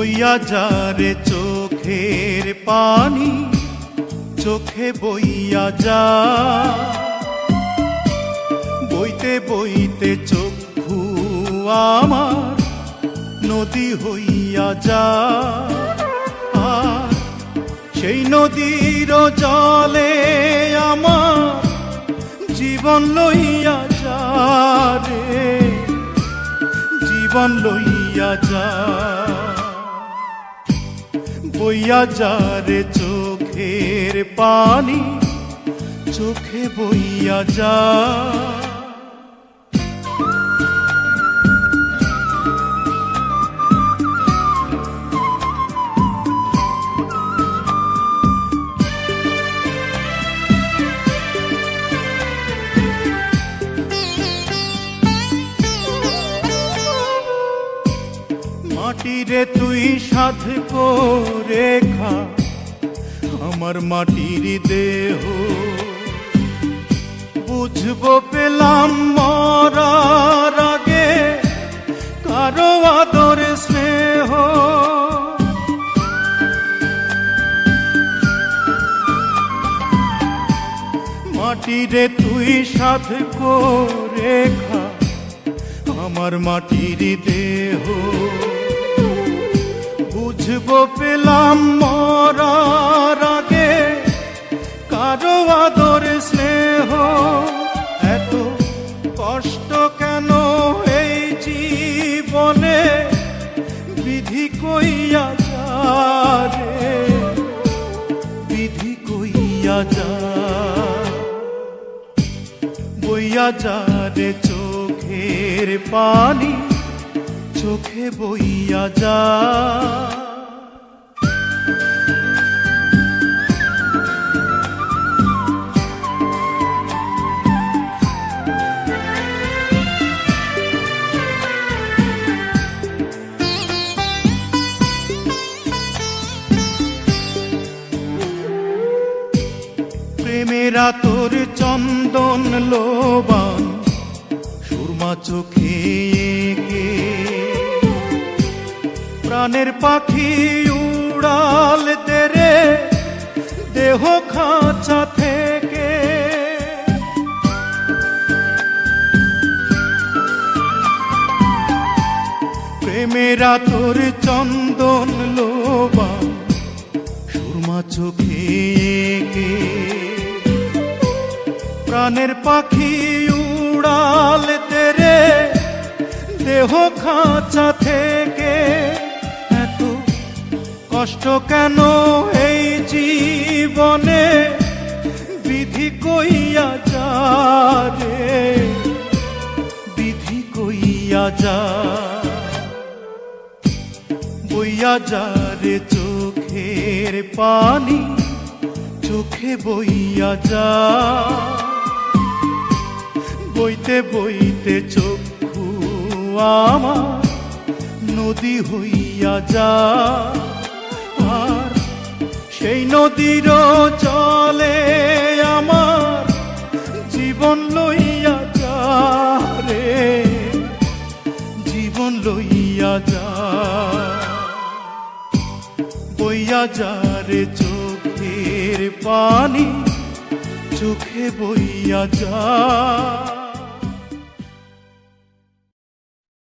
বইয়া যারে চোখের পানি, চোখে বইয়া যা, বইতে বইতে চক্ষু আমার নদী হইয়া যা। আর সেই নদীর জলে আমার জীবন লইয়া যা রে, জীবন লইয়া যা। বইয়া যা রে চোখের পানি, চোখে বইয়া যা। মাটিরে তুই সাধ করে খা আমার মাটির দেহ, বুঝবো পেলাম মরার আগে কারো আদর স্নেহ। মাটিরে তুই সাধ করে খা আমার মাটির দেহ, বুঝবো পেলাম মরার আগে কারো আদর স্নেহ। এত কষ্ট কেন এই জীবনে, বিধি কইয়া যা রে, বিধি কইয়া যা। বইয়া যা রে চোখের পানি, চোখে বইয়া যা। প্রেমেরা তোর চন্দন লোবান সুরমা চোখে এঁকে, প্রাণের পাখি উড়াল দে রে দেহ খাঁচা থেকে। প্রেমেরা তোর চন্দন লোবান সুরমা চোখে এঁকে, প্রাণের পাখি উড়াল দে রে দেহ খাঁচা থেকে। এত কষ্ট কেন এই জীবনে, বিধি কইয়া যা রে, বিধি কইয়া যা। বইয়া যা রে চোখের পানি, চোখে বইয়া যা। বইতে বইতে চক্ষু আমার নদী হইয়া যা। আর সেই নদীর জলে আমার জীবন লইয়া যা রে, জীবন লইয়া যা। বইয়া যা রে চোখের পানি, চোখে বইয়া যা।